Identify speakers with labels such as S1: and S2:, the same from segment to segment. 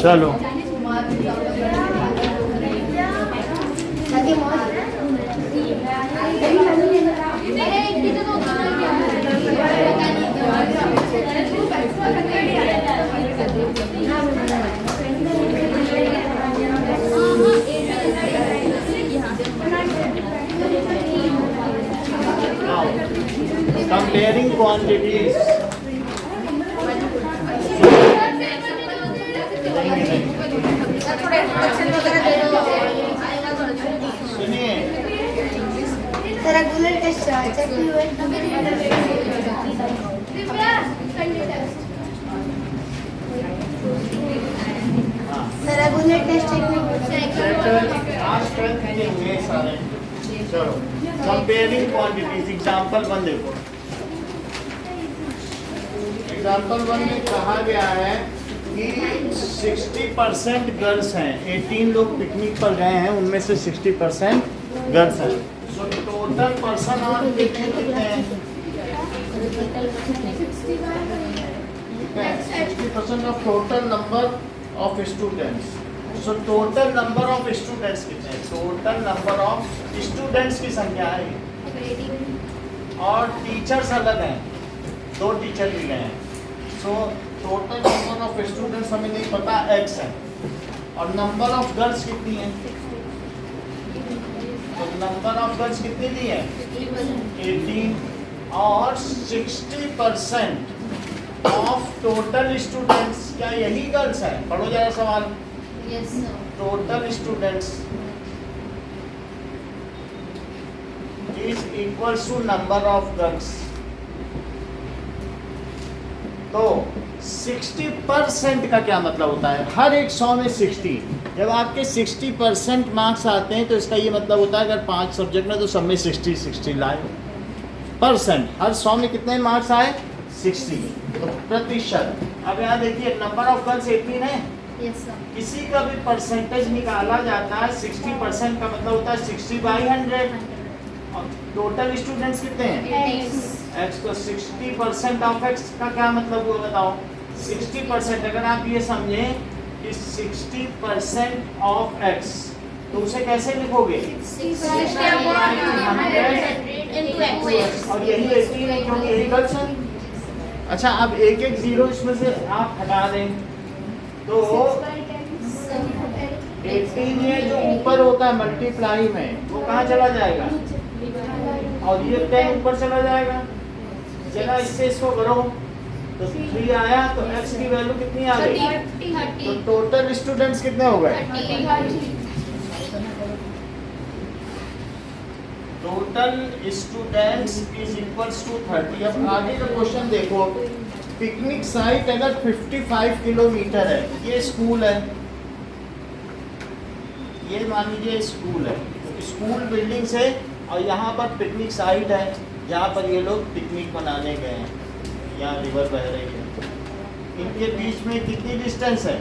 S1: चलो comparing quantities. सुनिए
S2: regular test regular test
S1: सारे। चलो कंपेयरिंग क्वांटिटीज एग्जांपल 1 देखो। एग्जांपल 1 में कहा गया है कि 60% गर्ल्स हैं। 18 लोग पिकनिक पर गए हैं, उनमें से 60% गर्ल्स हैं। So total person on picnic कितने हैं? 60% of total number of students. So total number of students कितने हैं? टोटल नंबर ऑफ स्टूडेंट्स की संख्या है और टीचर्स अलग हैं, 2 टीचर भी गए हैं। So total number of students हमें नहीं पता, x है। और नंबर ऑफ गर्ल्स कितनी है? तो नंबर ऑफ गर्ल्स कितनी दी है? 18। और 60% ऑफ टोटल स्टूडेंट्स, क्या यही गर्ल्स हैं? पढ़ो जरा सवाल। Total students is equals to number of girls. तो 60% का क्या मतलब होता है? हर एक 100 में 60। जब आपके 60% मार्क्स आते हैं तो इसका ये मतलब होता है अगर 5 सब्जेक्ट में तो सब में 60 लाए परसेंट। हर 100 में कितने मार्क्स आए? 60। तो प्रतिशत। अब यहाँ देखिए नंबर ऑफ गर्ल्स 18 है। किसी का भी परसेंटेज निकाला जाता है 60% का मतलब होता है 60/100। और टोटल स्टूडेंट्स कितने हैं? x। तो 60% ऑफ x का क्या मतलब हुआ बताओ? 60%। अगर आप ये समझें कि 60% ऑफ x तो उसे कैसे लिखोगे? 60/100। और यही 18 है क्योंकि यही गर्ल्स है। अच्छा अब एक एक जीरो इसमें से आप हटा दें तो 18 ये जो ऊपर होता है मल्टीप्लाई में वो कहाँ चला जाएगा? और ये 10 ऊपर चला जाएगा। चला इससे इसको करो तो 3 आया तो x की वैल्यू कितनी आ गई? तो टोटल स्टूडेंट्स कितने हो गए? Total students is equals to 30। अब आगे का क्वेश्चन देखो। पिकनिक साइट अगर 55 किलोमीटर है, ये स्कूल है, ये मान लीजिए स्कूल है, तो स्कूल बिल्डिंग से और यहाँ पर पिकनिक साइट है जहाँ पर ये लोग पिकनिक मनाने गए हैं। यहाँ रिवर बह रही है, इनके बीच में कितनी डिस्टेंस है?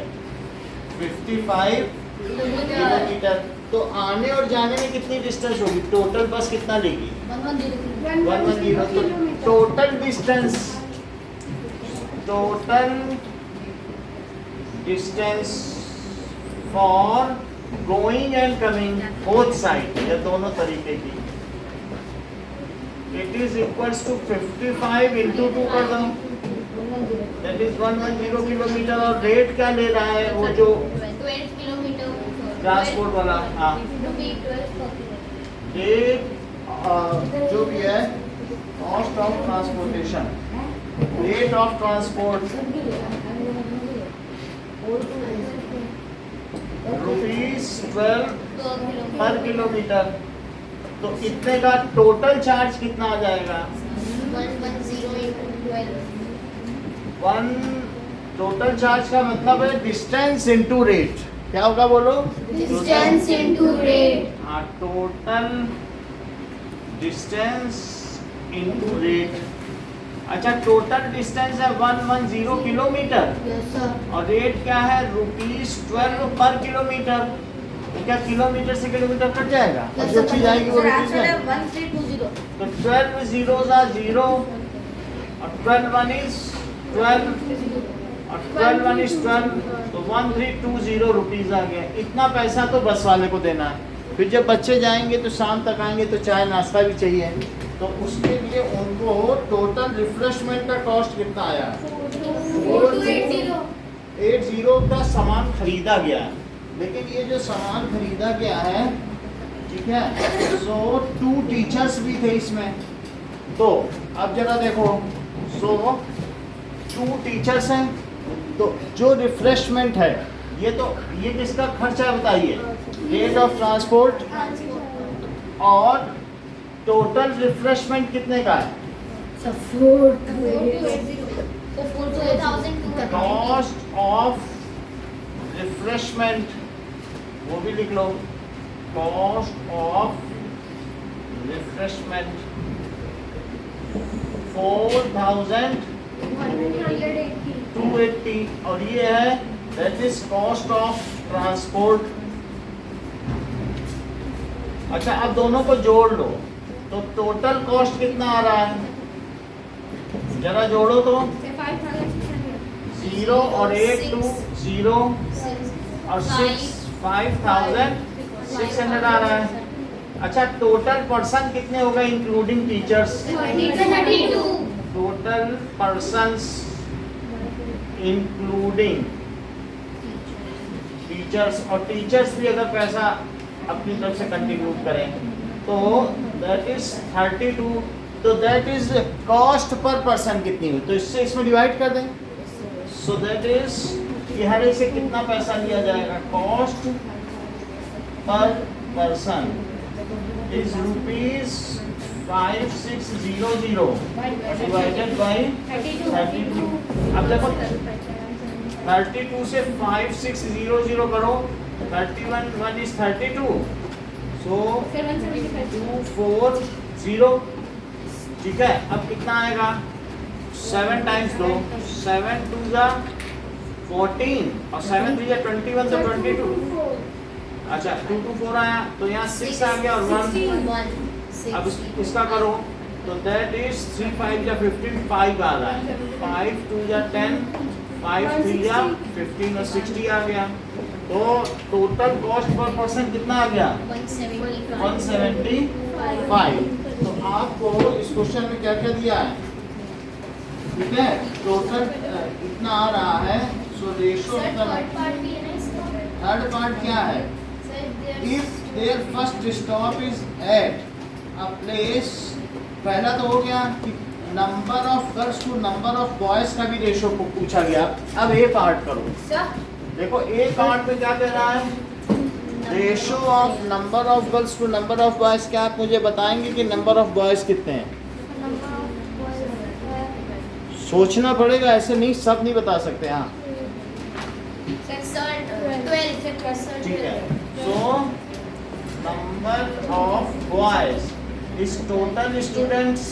S1: 55 किलोमीटर। तो आने और जाने में कितनी डिस्टेंस होगी? टोटल बस कितना लेगी? 110। तो total distance for going and coming both side, या दोनों तरीके की, it is equals to 55 into 2 कर दो, दैट इज 110 किलोमीटर। और रेट क्या ले रहा है वो जो ट्रांसपोर्ट वाला? हाँ रेट जो भी है cost of transportation, rate of transport ₹12 पर किलोमीटर। तो इतने का टोटल चार्ज कितना आ जाएगा? 1 टोटल चार्ज का मतलब है डिस्टेंस इनटू रेट। क्या होगा बोलो?
S2: Distance into rate.
S1: हाँ टोटल डिस्टेंस इनटू रेट। अच्छा टोटल डिस्टेंस है 110 किलोमीटर और रेट क्या है? ₹12 पर किलोमीटर। तो क्या किलोमीटर से किलोमीटर कट जाएगा? और जो चीज आएगी वो रुपीज में।
S2: 1320।
S1: तो 12 zeros are 0 और 12 1 is 12 और 12 1 is 12, तो 1320 रुपीज आ गया। इतना पैसा तो बस वाले को देना है। फिर जब बच्चे जाएंगे तो शाम तक आएंगे तो चाय नाश्ता भी चाहिए, तो उसके लिए उनको टोटल रिफ्रेशमेंट का कॉस्ट कितना आया? 4280 का सामान खरीदा गया है। लेकिन ये जो सामान खरीदा गया है, ठीक है, सो 2 टीचर्स भी थे इसमें। तो अब जरा देखो, सो 2 टीचर्स हैं, तो जो रिफ्रेशमेंट है ये किसका खर्चा बताइए? रेट ऑफ ट्रांसपोर्ट और टोटल रिफ्रेशमेंट कितने का है? कॉस्ट ऑफ रिफ्रेशमेंट, वो भी लिख लो, कॉस्ट ऑफ रिफ्रेशमेंट 4280, और ये है that is cost of transport. अच्छा, अब दोनों को जोड़ लो तो टोटल कॉस्ट कितना आ रहा है? जरा जोड़ो तो, 0 और 8 2 0 और 6 5600 आ रहा है। अच्छा, टोटल पर्सन कितने होगा including teachers?
S2: 32।
S1: Total persons including teachers, और टीचर्स भी अगर पैसा अपनी तरफ से कंट्रीब्यूट करें तो दैट इज 32, तो that is cost per person कितनी हुई, तो इससे इसमें डिवाइड कर दें। सो दैट इज ये हर एक से कितना पैसा लिया जाएगा? Cost per person is rupees 5600 divided by 32। अब देखो 32 से 5600 करो, 31 1 is 32, so 240, ठीक है। अब कितना आएगा? 7 टाइम्स दो, 7 2 जा 14 और 7 3 जा 21, तो 22। अच्छा, 2 2 4 आया, तो यहाँ 6 आ गया और 1। अब इसका करो तो दैट इज 3 5 जा 15, 5 आ रहा है, 5 2 जा 10, 5 3 जा 15 और 60 आ गया। तो टोटल कॉस्ट पर पर्सन कितना आ गया? 175। तो आपको इस क्वेश्चन में क्या क्या दिया है, ठीक है, टोटल इतना आ रहा है। सो रेशो थर्ड पार्ट क्या है? If their first stop is at a place, पहला तो हो गया कि number of girls to number of boys का भी रेशो को पूछा गया। अब ए पार्ट करो, देखो ए पार्ट में क्या कह रहा है? Ratio of number of girls to number of boys. क्या आप मुझे बताएंगे कि नंबर ऑफ बॉयज कितने हैं? सोचना पड़ेगा, ऐसे नहीं, सब नहीं बता सकते। हाँ, ठीक है। So number of boys is total students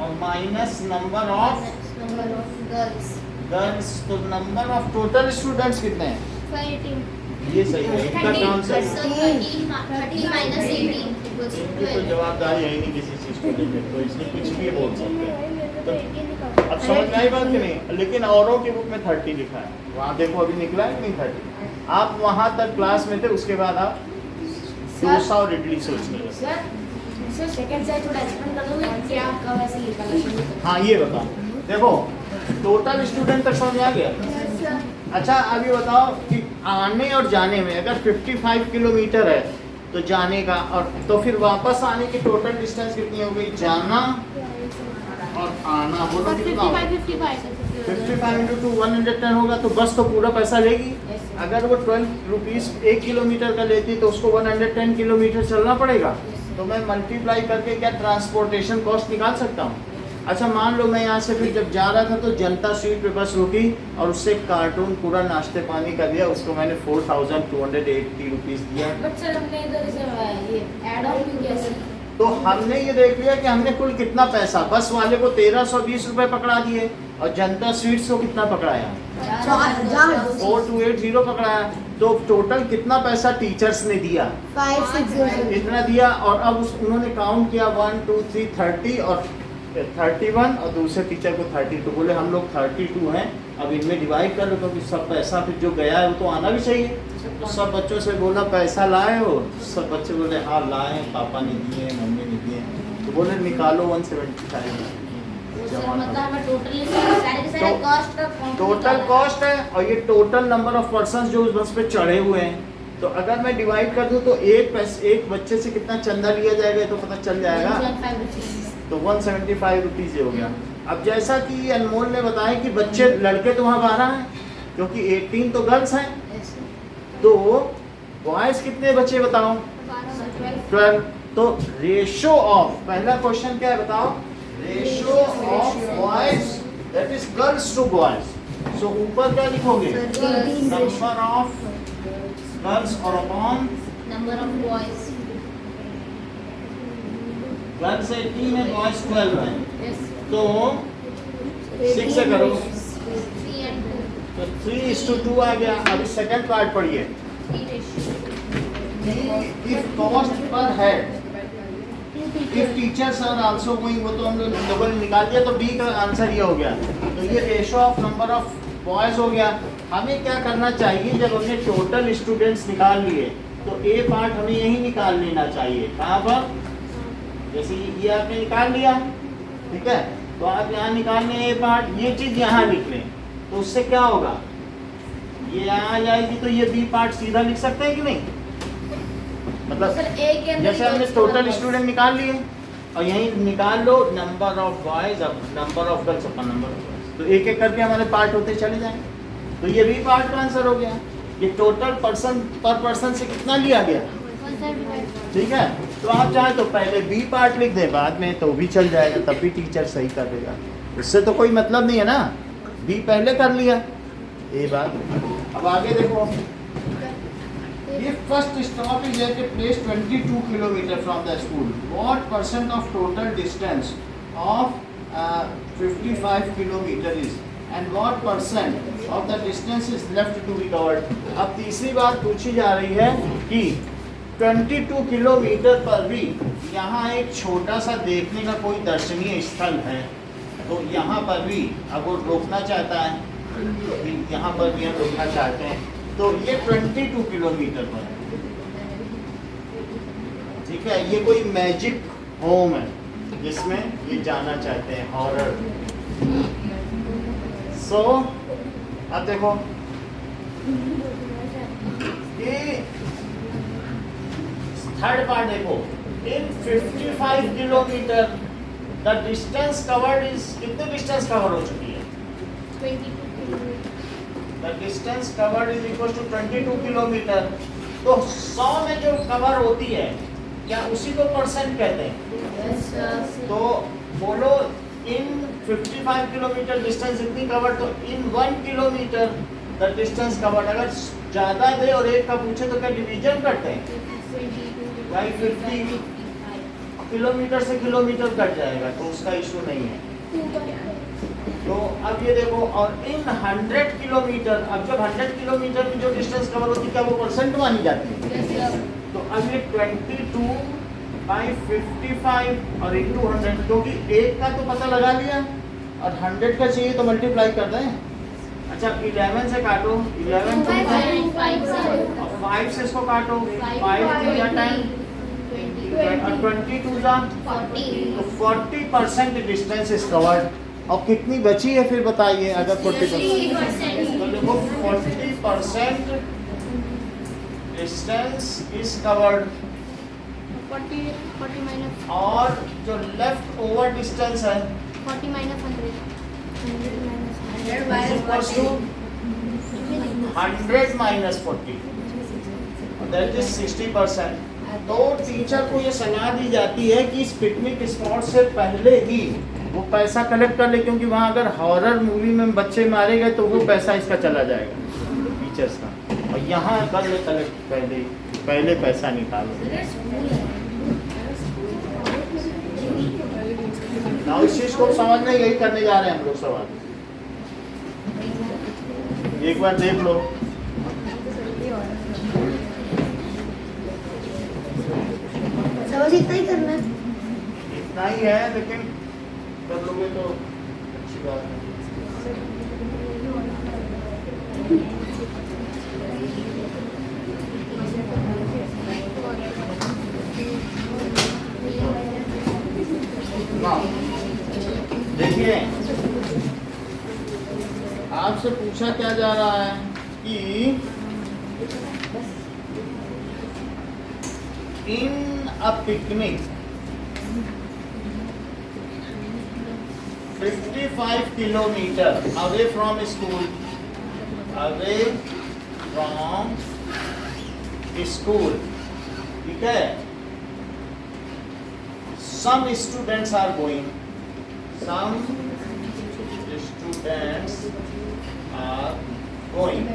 S1: और माइनस नंबर ऑफ गर्ल्स, तो नंबर ऑफ टोटल स्टूडेंट्स कितने हैं? ये सही है, इनका काम सही है। इनकी तो जवाबदारी है ही नहीं किसी चीज को लेकर, तो इसलिए कुछ भी बोल सकते हैं। तो अब समझ में आई बात कि नहीं? लेकिन औरों की बुक में 30 लिखा है, वहाँ देखो अभी निकला है कि नहीं 30। आप वहाँ तक क्लास में थे, उसके बाद आप डोसा और इडली सोचने लगे। हाँ, ये बताओ, देखो टोटल स्टूडेंट तक समझ आ गया? अच्छा, अभी बताओ कि आने और जाने में अगर 55 किलोमीटर है तो जाने का, और तो फिर वापस आने की टोटल डिस्टेंस कितनी हो गई? जाना और आना, बोलो कितना? 55 इंटू 2 110 होगा, तो बस तो पूरा पैसा लेगी। अगर वो 12 रुपीज़ 1 किलोमीटर का लेती तो उसको 110 किलोमीटर चलना पड़ेगा। तो मैं मल्टीप्लाई करके क्या ट्रांसपोर्टेशन कॉस्ट निकाल सकता हूँ? अच्छा, मान लो मैं यहाँ से फिर जब जा रहा था तो जनता स्वीट पे बस रुकी और उससे कार्टून पूरा नाश्ते पानी का दिया, उसको मैंने 4280 रुपीज़ दिया। तो हमने ये देख लिया कि हमने कुल कितना पैसा बस वाले को 1320 रुपए पकड़ा दिए और जनता स्वीट्स को कितना पकड़ाया? 4280 पकड़ाया। तो टोटल कितना पैसा टीचर्स ने दिया?
S2: 560
S1: इतना दिया। और अब उन्होंने काउंट किया 1 2 3 30 और 31 और दूसरे टीचर को 32। बोले हम लोग 32 हैं, अब इनमें डिवाइड कर लो क्योंकि सब पैसा फिर जो गया है वो तो आना भी चाहिए। तो सब बच्चों से बोला पैसा लाए हो? सब बच्चे बोले हाँ लाए, पापा ने दिए, मम्मी ने दिए। तो बोले निकालो 175। टोटल कॉस्ट है और ये टोटल नंबर ऑफ पर्सन जो उस बस पे चढ़े हुए हैं। तो अगर मैं डिवाइड कर दूं तो एक बच्चे से कितना चंदा लिया जाएगा तो पता चल जाएगा। तो 175 रुपीज़ हो गया। अब जैसा कि अनमोल ने बताया कि बच्चे लड़के तो वहाँ 12 हैं क्योंकि 18 तो गर्ल्स हैं, तो बॉयज़ कितने बच्चे बताओ? 12। तो रेशो ऑफ, पहला क्वेश्चन क्या है बताओ? Ratio of boys that is girls to boys. So ऊपर क्या लिखोगे? नंबर ऑफ गर्ल्स और upon
S2: number of boys.
S1: Girls 18 है, बॉयज 12 है, तो 6 से करो तो 3:2 आ गया। अभी सेकंड पार्ट पढ़िए। If cost per head, if teachers are also going, वो तो हम लोग डबल निकाल दिया, तो बी का आंसर ये हो गया। तो ये ratio of number of boys हो गया। हमें क्या करना चाहिए? जब हमने टोटल स्टूडेंट्स निकाल लिए तो ए पार्ट हमें यही निकाल लेना चाहिए। कहाँ पर? जैसे ये आपने निकाल लिया, ठीक है, तो आप यहाँ निकाल लें ए पार्ट, ये चीज़ यहाँ लिख लें, तो उससे क्या होगा? ये यहाँ आ जाएगी तो ये बी पार्ट सीधा लिख सकते हैं कि नहीं? मतलब जैसे हमने टोटल स्टूडेंट निकाल लिए और यहीं निकाल लो नंबर ऑफ बॉयज अब number of girls upon number of boys, तो एक एक करके हमारे पार्ट होते चले जाएंगे। तो ये भी पार्ट का आंसर हो गया। ये टोटल पर्सन पर पर्सन से कितना लिया गया, ठीक है। तो आप चाहे तो पहले बी पार्ट लिख दें, बाद में तो भी चल जाएगा, तब भी टीचर सही कर देगा, इससे तो कोई मतलब नहीं है ना। बी पहले कर लिया, ये बात। अब आगे देखो, If first stop is at a place 22 kilometer from the school, what percent of total distance of 55 kilometer is, and what percent of the distance is left to be covered? अब तीसरी बात पूछी जा रही है कि 22 किलोमीटर पर भी यहाँ एक छोटा सा देखने का कोई दर्शनीय स्थल है, तो यहाँ पर भी अगर रोकना चाहता है, तो यहाँ पर भी हम रोकना चाहते हैं, तो ये 22 किलोमीटर पर है, ठीक है। ये कोई मैजिक होम है जिसमें ये जाना चाहते हैं, हॉरर। सो अब देखो ये थर्ड पार्ट देखो, इन 55 kilometre the distance covered is, कितनी डिस्टेंस कवर हो चुकी है?
S2: 22
S1: The distance covered is equal to 22 kilometre. तो 100 में जो कवर होती है क्या उसी को परसेंट कहते हैं? तो बोलो इन 55 किलोमीटर डिस्टेंस इतनी कवर, तो इन 1 किलोमीटर द डिस्टेंस कवर्ड। अगर ज़्यादा दे और एक का पूछे तो क्या डिवीजन करते हैं? भाई 50 किलोमीटर से किलोमीटर कट जाएगा, तो उसका इशू नहीं है। तो अब ये देखो, और इन 100 किलोमीटर, अब जब 100 किलोमीटर की जो डिस्टेंस कवर होती है क्या वो परसेंट मानी जाती है? तो अब ये 22 बाई 55 और इंटू 100, क्योंकि एक का तो पता लगा लिया और 100 का चाहिए तो मल्टीप्लाई कर दें। अच्छा 11 से काटो, 11 और 5 से इसको काटो, 5 या 10 और 22 जा, तो 40% डिस्टेंस इज कवर्ड। और कितनी बची है फिर बताइए? अगर 40%, तो देखो 40% डिस्टेंस इज कवर्ड,
S2: 40 माइनस,
S1: और जो लेफ्ट ओवर डिस्टेंस है
S2: 40 माइनस 100,
S1: 100 माइनस 40, दैट इज 60%। तो टीचर को ये सलाह दी जाती है कि इस पिकनिक स्पॉट से पहले ही वो पैसा कलेक्ट कर ले, क्योंकि वहाँ अगर हॉरर मूवी में बच्चे मारे गए तो वो पैसा इसका चला जाएगा टीचर्स का, और यहाँ कर ले कलेक्ट पहले पैसा निकालो। ना इस चीज़ को समझना, यही करने जा रहे हैं हम लोग सवाल, एक बार देख लो।
S2: समझ इतना ही करना है,
S1: इतना ही है, लेकिन कर लोगे तो अच्छी बात है। हाँ, देखिए आपसे पूछा क्या जा रहा है कि in a picnic 55 kilometre away from school, away from school, ठीक है। Some students are going. Some students are going.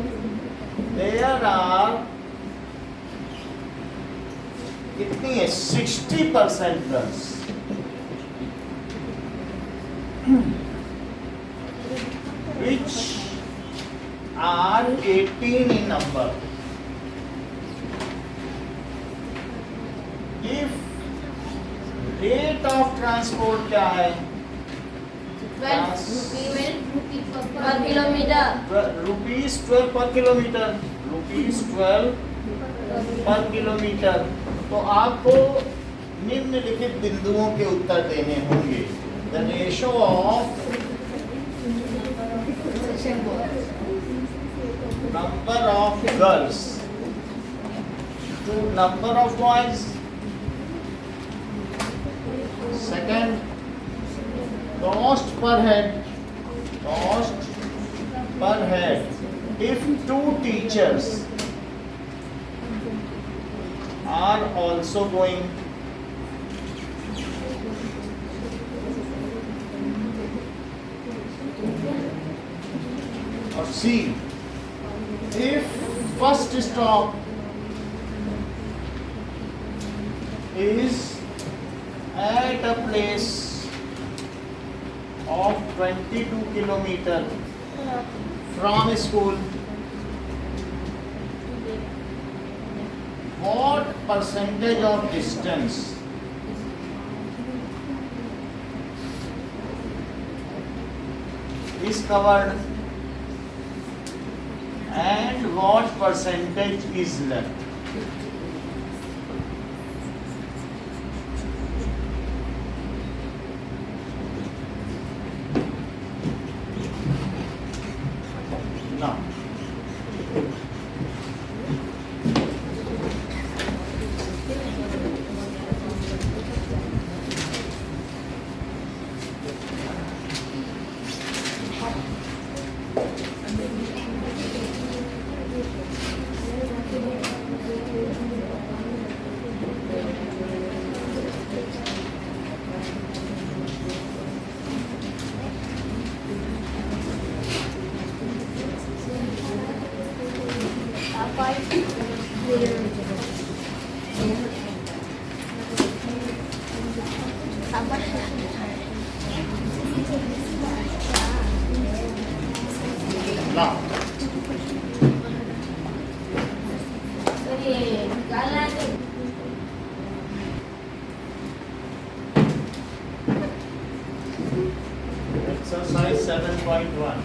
S1: There are कितनी है 60% girls. Which are 18 in number. If rate of transport क्या है?
S2: 12 per kilometer.
S1: रुपीज 12 पर kilometre, rupees 12 पर kilometre. तो आपको निम्नलिखित बिंदुओं के उत्तर देने होंगे। The ratio of number of girls to number of boys. Second, cost per head. Cost per head. If two teachers are also going, or C, if first stop is at a place of 22 kilometer from school, what percentage of distance is covered and what percentage is left? Now, now, exercise 7.1.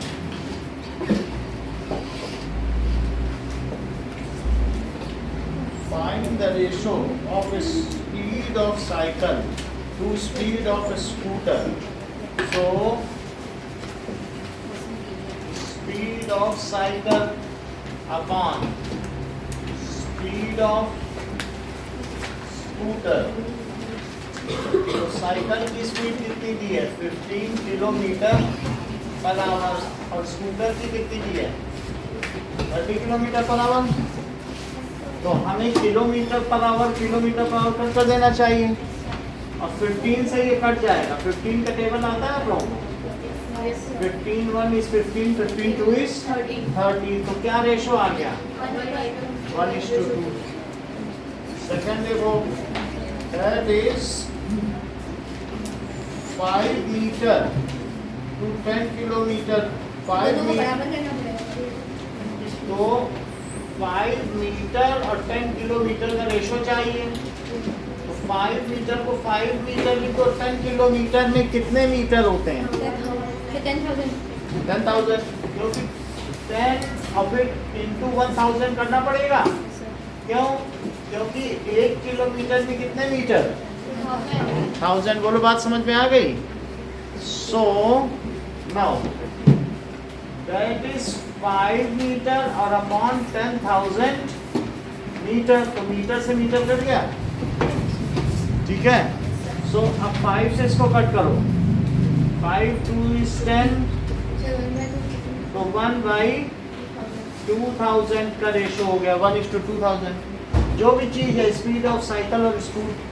S1: Find the ratio of speed of cycle to speed of a scooter. So, speed of cycle upon speed of scooter. तो cycle की speed कितनी दी है? 15 kilometre per hour और scooter की कितनी दी है? 30 kilometre per hour. तो हमें किलोमीटर पर आवर कट कर देना चाहिए और 15 से ये कट जाएगा। 15 का टेबल आता है आप 15 1 is 15, 15 2 is 30। तो क्या रेशो आ गया? 1:2। सेकंड देखो, that is 5 metre to 10 kilometre. 5 metre तो 5 मीटर और 10 किलोमीटर का रेशो चाहिए। तो 5 मीटर को 5 मीटर भी तो 10 किलोमीटर में कितने मीटर होते हैं? 10,000, क्योंकि 10 of it into 1000 करना पड़ेगा। क्यों? क्योंकि 1 किलोमीटर में कितने मीटर? 1000। बोलो, बात समझ में आ गई? So now that is 5 metre और अपॉन 10,000 मीटर, तो मीटर से मीटर कट गया, ठीक है। सो अब 5 से इसको कट करो, 5 2 is 10, तो 1/2000 का रेशो हो गया, 1:2000। जो भी चीज़ है, स्पीड ऑफ साइकिल और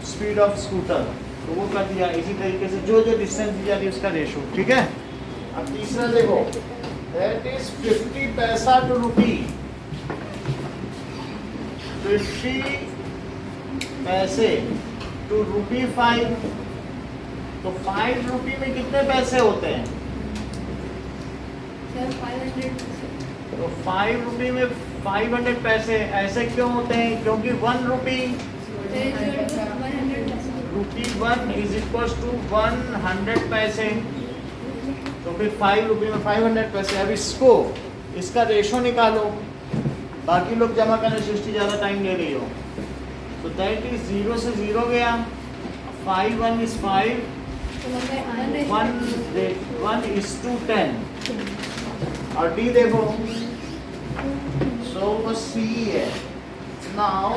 S1: स्पीड ऑफ स्कूटर, तो वो कर दिया। इसी तरीके से जो जो डिस्टेंस दी जा रही है उसका रेशो, ठीक है। अब तीसरा देखो, दैट इज 50 पैसा टू रुपी, 50 पैसे टू रुपी 5, तो 5 रुपी में कितने पैसे होते हैं? तो 5 रुपी में 500 पैसे। ऐसे क्यों होते हैं? क्योंकि 1 रुपी, रुपी 1 इज इक्वल टू 100 पैसे, तो फिर 5 रुपये में 500 पैसे। अब इसका रेशो निकालो, बाकी लोग जमा करने सृष्टि ज़्यादा टाइम ले रही हो, तो दैट इज 0 से 0 गया, 5 1 is 5, 1:10, और डी देखो, सो वो सी है। नाउ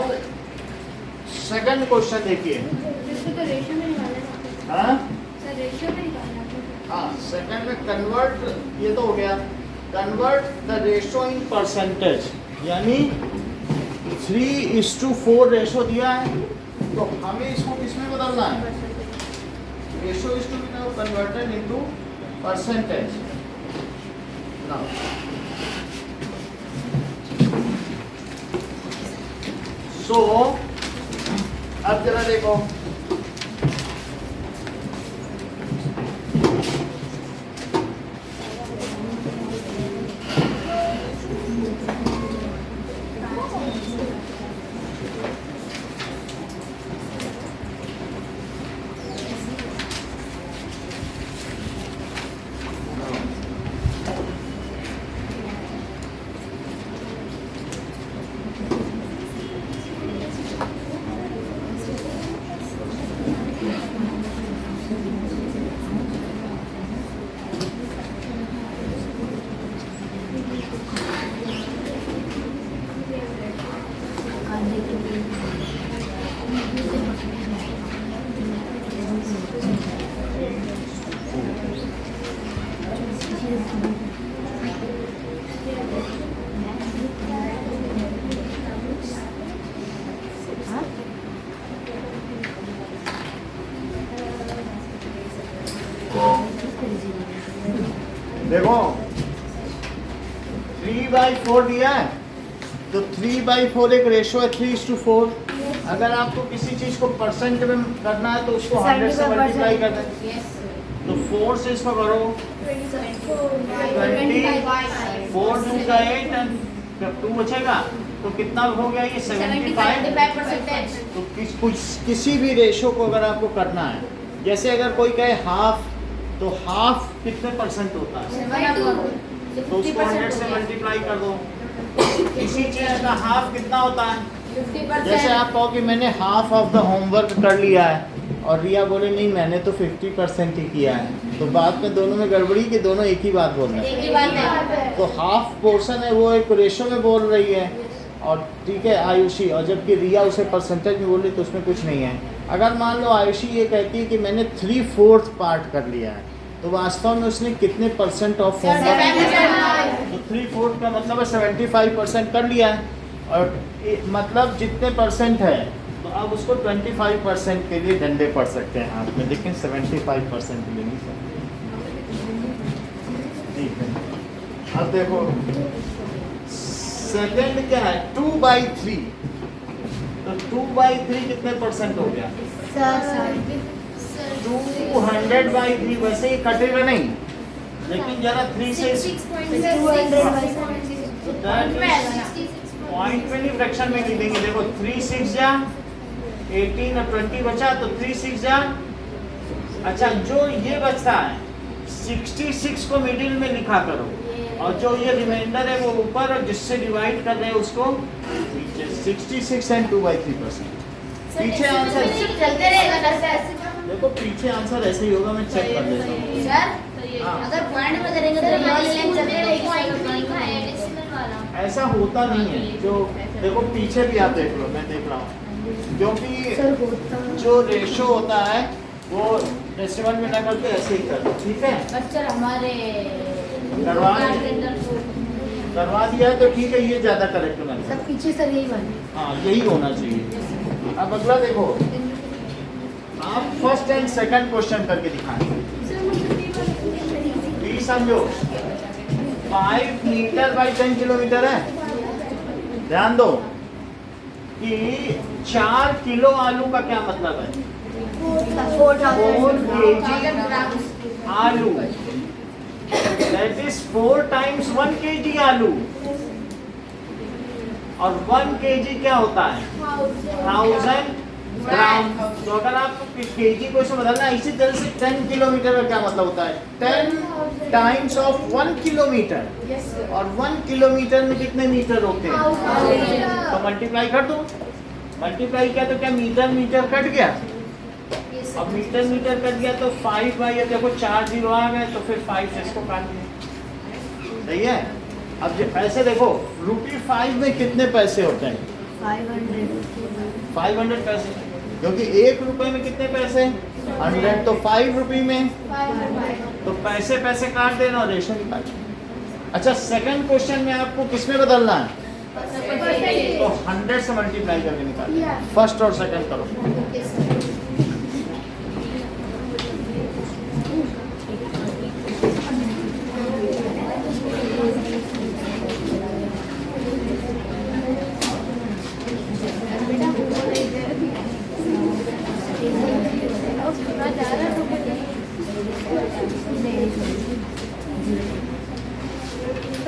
S1: सेकंड क्वेश्चन देखिए, हाँ सेकंड में कन्वर्ट, ये तो हो गया, convert the ratio in percentage, यानी 3:4 रेशो दिया है, तो हमें इसको किसमें बदलना है? Ratio is to be now converted into percentage. Now so अब जरा देखो, देखो 3/4 दिया है, तो 3/4 एक रेशो है 3:4। अगर आपको किसी चीज को परसेंट में करना है तो उसको 100 से मल्टीप्लाई कर दें, तो 4 से इसको करो 20, 4 2 का 8 एंड 2 बचेगा, तो कितना हो गया ये 75%। तो किसी भी रेशो को अगर आपको करना है, जैसे अगर कोई कहे हाफ, तो हाफ कितने परसेंट होता है? तो उसको 100 से मल्टीप्लाई कर दो। इसी चीज का हाफ कितना होता है? 50%। जैसे आप कहो कि मैंने हाफ ऑफ द होमवर्क कर लिया है, और रिया बोले नहीं मैंने तो 50% ही किया है, तो बात में दोनों में गड़बड़ी कि दोनों एक ही बात बोल रहे हैं। तो हाफ पोर्शन है वो एक रेशो में बोल रही है, और ठीक है आयुषी, और जबकि रिया उसे परसेंटेज में बोल रही तो उसमें कुछ नहीं है। अगर मान लो आयुषी ये कहती है कि मैंने 3/4 पार्ट कर लिया है, तो वास्तव में उसने कितने परसेंट ऑफ होमवर्क? तो 3/4 का मतलब है 75% कर लिया है, और मतलब जितने परसेंट है, तो अब उसको 25% के लिए डंडे पड़ सकते हैं हाथ में, लेकिन 75% के लिए नहीं सकते। ठीक है, अब देखो सेकंड क्या है? 2/3, तो 2/3 कितने परसेंट हो गया? 200/3। वैसे ही कटेगा नहीं, लेकिन जरा 3 से पॉइंट में नहीं, फ्रैक्शन में नहीं देंगे। देखो 3 6 जा 18 और 20 बचा तो 3 6 जा। अच्छा जो ये बचता है 66 को मिडिल में लिखा करो और जो ये रिमाइंडर है वो ऊपर और जिससे डिवाइड कर रहे हैं उसको नीचे। 66 एंड 2/3%। पीछे आंसर
S2: चलते रहेगा
S1: देखो, पीछे आंसर ऐसे ही होगा, मैं चेक कर लेता हूँ।
S2: सर
S1: हाँ।
S2: अगर पॉइंट में करेंगे तो ये लाइन चलते रहेगी डेसिमल वाला।
S1: ऐसा होता नहीं है। जो देखो पीछे भी आप देख लो, मैं देख रहा हूँ, क्योंकि जो रेशो होता है वो डेसिमल में ना करके ऐसे ही कर, ठीक है।
S2: सर हमारे
S1: करवा दिया तो ठीक है, ये ज्यादा करेक्ट होना चाहिए।
S2: सब पीछे सर यही बने।
S1: हाँ यही होना चाहिए। अब अगला देखो, आप फर्स्ट एंड सेकंड क्वेश्चन करके दिखाएंगे। प्लीज समझो, 5 मीटर बाई 10 किलोमीटर है। ध्यान दो कि 4 किलो आलू का क्या मतलब है? 4 kg आलू, दैट इज 4 टाइम्स 1 kg आलू। और 1 kg क्या होता है? 1000 ग्राम। तो अगर आप केजी को इसमें बदलना है, इसी तरह से 10 किलोमीटर का क्या मतलब होता है? 10 टाइम्स ऑफ 1 किलोमीटर। और 1 किलोमीटर में कितने मीटर होते हैं? तो मल्टीप्लाई कर दो। मल्टीप्लाई किया तो क्या मीटर मीटर कट गया? अब मीटर मीटर कट गया तो 5 बाई, देखो 4 जीरो आ गए तो फिर 5 से इसको काट दिया। सही है। अब ऐसे देखो, ₹5 में कितने पैसे होते हैं? 500 पैसे, क्योंकि 1 रुपए में कितने पैसे? 100। तो 5 रुपए में तो पैसे पैसे काट देना और रेशो निकाल। अच्छा सेकंड क्वेश्चन में आपको किसमें बदलना है? तो 100 से मल्टीप्लाई करके निकाल। फर्स्ट और सेकंड करो।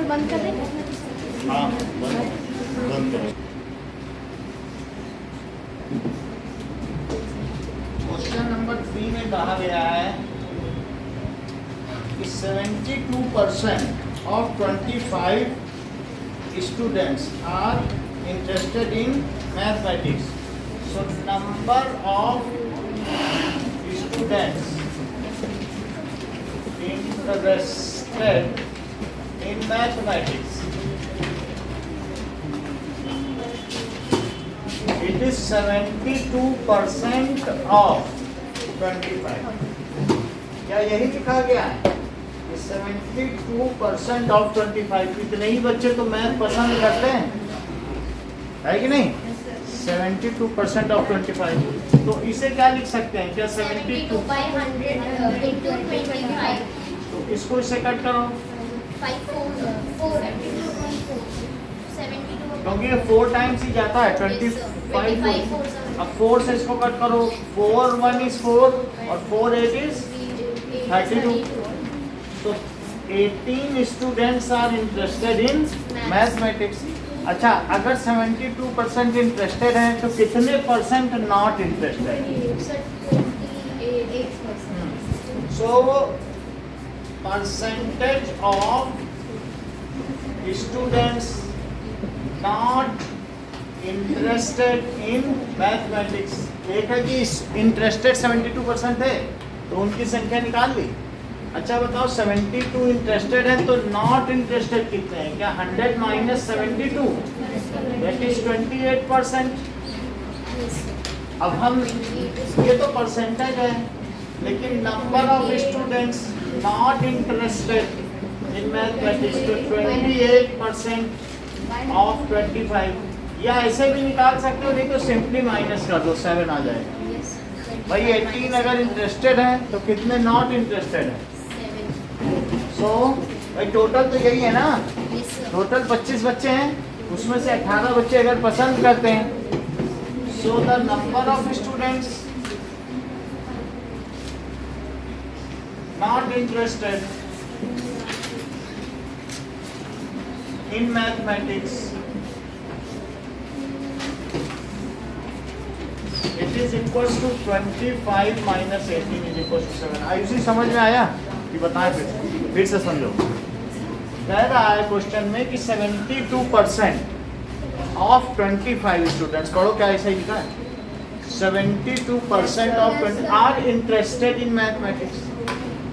S2: बंद कर दें?
S1: हाँ बंद करो। क्वेश्चन नंबर 3 में कहा गया है कि 72% of 25 students are interested in mathematics. So number of students interested in mathematics, it is 72% of 25. क्या यही लिखा गया है? 72% ऑफ 25। इतने ही बच्चे तो मैथ पसंद करते हैं, है कि नहीं? 72% ऑफ 25। तो इसे क्या लिख सकते हैं? क्या 72 तो इसको इससे कट करो, क्योंकि ये 4 टाइम्स ही जाता है 25। अब 4 से इसको कट करो, 4 1 is 4 और 4 8 is 32। तो 18 students are interested in mathematics. अच्छा अगर 72% इंटरेस्टेड हैं तो कितने percent not interested? So percentage of students not interested in mathematics. एक है कि इंटरेस्टेड 72% है तो उनकी संख्या निकाल ली। अच्छा बताओ 72 इंटरेस्टेड है तो नॉट इंटरेस्टेड कितने हैं? क्या 100 माइनस 72 दैट इज 28%। अब हम ये तो परसेंटेज है, लेकिन number of students not interested in mathematics तो 28% ऑफ 25। या ऐसे भी निकाल सकते हो, नहीं तो सिंपली माइनस कर दो, 7 आ जाएगा। भाई 18 अगर इंटरेस्टेड है तो कितने नॉट इंटरेस्टेड है? सो भाई टोटल तो यही है ना, टोटल 25 बच्चे हैं, उसमें से 18 बच्चे अगर पसंद करते हैं, so the number of students not interested in mathematics, it is equals to 25 minus 18 is equals to 7। Ayushi समझ में आया कि बताएं फिर से समझो। कह रहा है क्वेश्चन में कि 72% ऑफ 25 स्टूडेंट्स, पढ़ो क्या ऐसा ही लिखा है, 72% of 20 are interested in mathematics.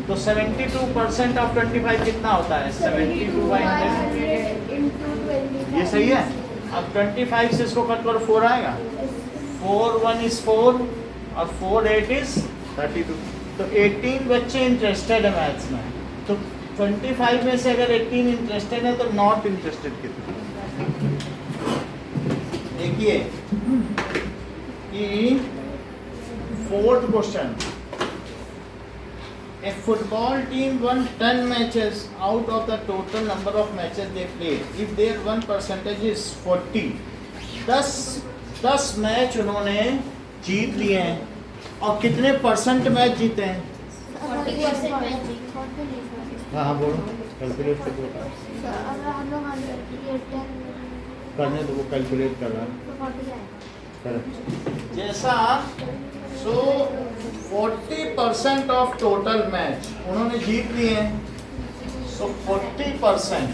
S1: तो 72% ऑफ 25 कितना होता है? 72 बाई 100। ये सही है। अब 25 से इसको कट करो, 4 आएगा। 4 1 इज 4 और 4 8 इज 32। तो 18 बच्चे इंटरेस्टेड है मैथ्स में। तो 25 में से अगर 18 इंटरेस्टेड है तो नॉट इंटरेस्टेड कितने? देखिए कि fourth question, a football team won 10 matches out of the total number of matches they played if their win percentage is 40। 10 match उन्होंने जीत लिए हैं और कितने परसेंट मैच जीते हैं?
S2: 40% मैच
S1: हाँ बोलो, कैलकुलेट कर दो। करने तो वो कैलकुलेट कर रहा है। जैसा सो 40% ऑफ टोटल मैच उन्होंने जीत लिए हैं। सो 40%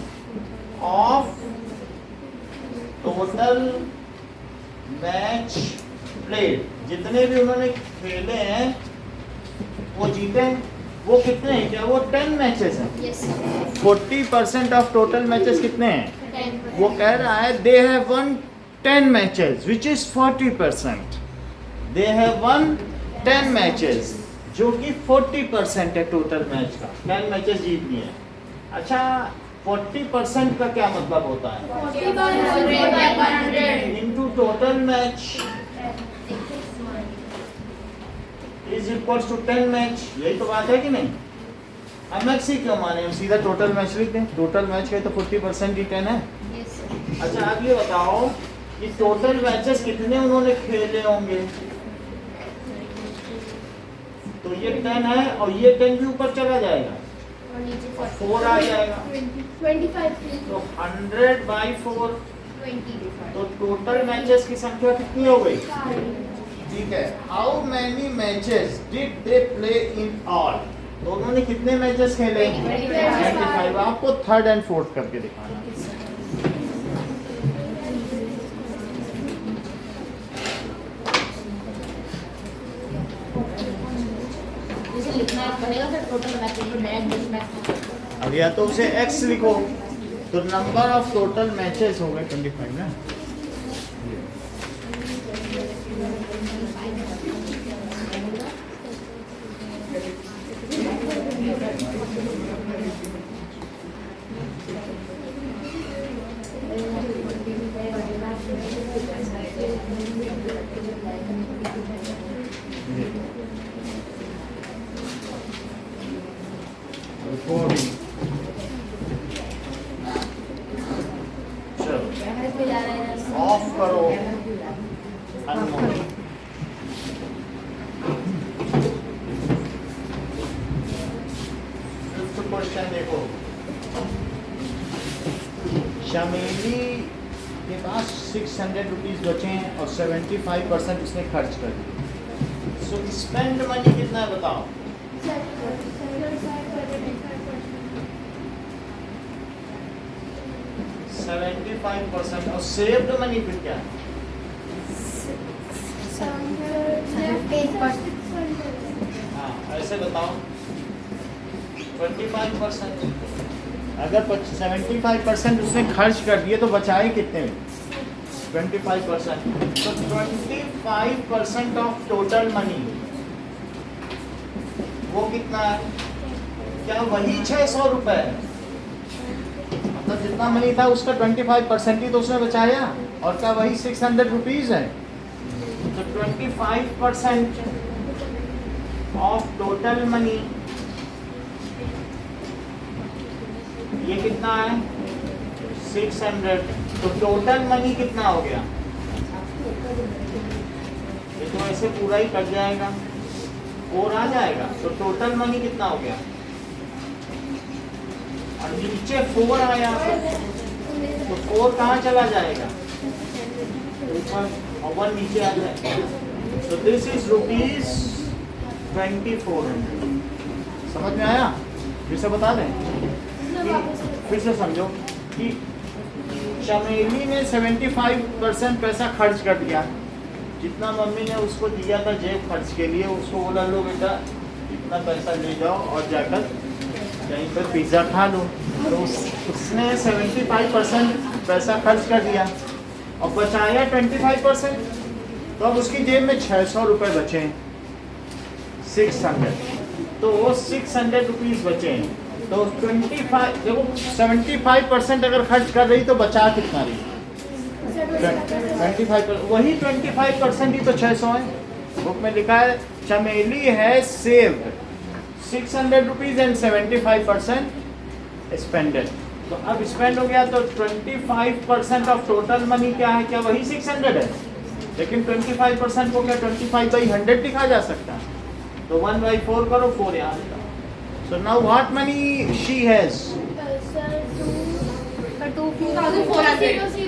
S1: ऑफ टोटल मैच प्लेड, जितने भी उन्होंने खेले हैं वो जीते हैं। वो कितने हैं? क्या वो 10 मैचेस हैं?
S2: यस
S1: 40% ऑफ टोटल मैचेस कितने हैं?
S2: 10।
S1: वो कह रहा है they have one 10 matches which is 40%। They have one 10 matches जो कि 40% है टोटल मैच का। 10 मैचेस जीत लिए हैं। अच्छा 40% का क्या मतलब होता है?
S2: 40/100
S1: into total match is equals to 10 match. यही तो बात है कि नहीं? हम मैच ही क्यों माने, हम सीधा टोटल मैच लिख दें। टोटल मैच का तो 40% ही 10 है।
S2: यस
S1: अच्छा आप ये बताओ कि टोटल मैचेस कितने उन्होंने खेले होंगे? तो ये 10 है और ये 10 भी ऊपर चला जाएगा
S2: और नीचे
S1: और 4 आ जाएगा।
S2: 25
S1: तो 100/4।
S2: 20।
S1: तो टोटल मैचेस की संख्या कितनी हो गई? ठीक है। How many matches did they play in all? तो उन्होंने कितने मैचेस खेले? 25। आपको थर्ड एंड फोर्थ करके दिखाना।
S2: जैसे लिखना पड़ेगा फिर टोटल मैच मैच।
S1: अब या तो उसे x लिखो, तो नंबर ऑफ टोटल मैचेस हो गए 25 ना। Recording. चलो ऑफ करो अनमोल। फिफ्थ क्वेश्चन देखो, शमेली के पास 600 रुपीज बचे हैं और 75% उसने खर्च कर दिए। सो स्पेंड मनी कितना है बताओ? 75% और सेव्ड मनी फिर क्या है? हाँ ऐसे बताओ 25%। अगर 75% उसने खर्च कर दिए तो बचाए कितने में? 25%। तो 25% ऑफ टोटल मनी वो कितना है? क्या वही 600 रुपए है? मतलब जितना मनी था उसका 25% ही तो उसने बचाया और क्या वही 600 रुपीज है? तो 25% ऑफ टोटल मनी ये कितना है? 600। तो टोटल मनी कितना हो गया? ये तो ऐसे पूरा ही कट जाएगा, 4 आ जाएगा। तो टोटल मनी कितना हो गया? और नीचे 4 आया तो 4 कहाँ चला जाएगा? ऊपर और 1 नीचे आ जाएगा। तो दिस इज ₹2400। समझ में आया? फिर से बता दें फिर से समझो कि चमेली ने 75% पैसा खर्च कर दिया, जितना मम्मी ने उसको दिया था जेब खर्च के लिए, उसको बोला लो बेटा इतना पैसा ले जाओ और जाकर कहीं पर पिज़्ज़ा खा लो। तो उसने 75% पैसा खर्च कर दिया और बचाया 25%। तो अब उसकी जेब में 600 रुपये बचे हैं, 600। तो वो 600 रुपीज़ बचे हैं। तो 25 देखो 75% अगर खर्च कर रही तो बचा कितना रही? 25%। वही 25% ही तो 600 है। बुक में लिखा है चमेली है सेव्ड 600 रुपीज़ एंड 75% स्पेंडेड। तो अब स्पेंड हो गया तो 25% ऑफ टोटल मनी क्या है? क्या वही 600 है? लेकिन 25% को क्या 25/100 लिखा जा सकता है? तो 1/4 करो, 4 यहाँ आएगा। So now what money she has?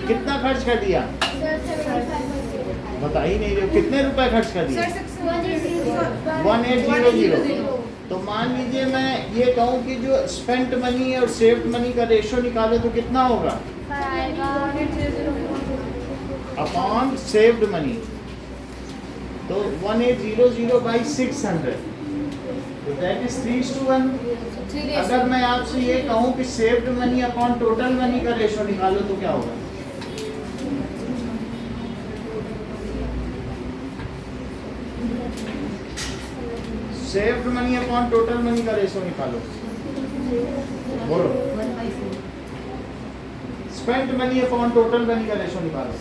S1: कितना खर्च कर दिया? बता ही नहीं रहे हो। कितने रुपए खर्च कर दिया? 1800। तो मान लीजिए मैं ये कहूँ कि जो स्पेंट मनी और सेव्ड मनी का रेशो निकालो तो कितना होगा? Upon saved money. तो 1800/600, तो दैट इज 3:1। अगर मैं आपसे ये कहूँ कि saved money upon total money का रेशो निकालो तो क्या होगा? Saved money upon total money का रेशो निकालो, बोलो। Spent money upon total money का रेशो निकालो।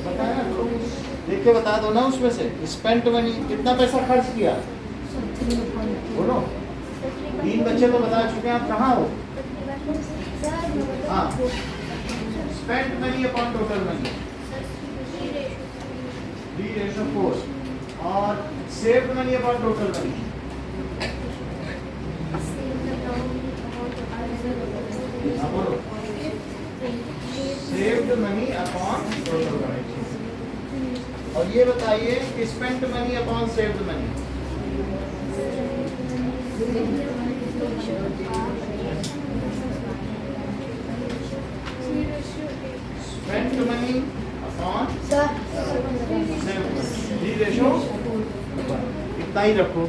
S1: बताया तो, देख के बता दो ना उसमें से। स्पेंट मनी कितना पैसा खर्च किया? बोलो। 3 बच्चे तो बता चुके हैं, आप कहाँ हो? हाँ, spent money upon total money 3:4 और saved money upon total money बोलो। Saved money upon total money. और ये बताइए कि spent money upon saved money. Spent money upon saved money 3:1। इतना ही रखो।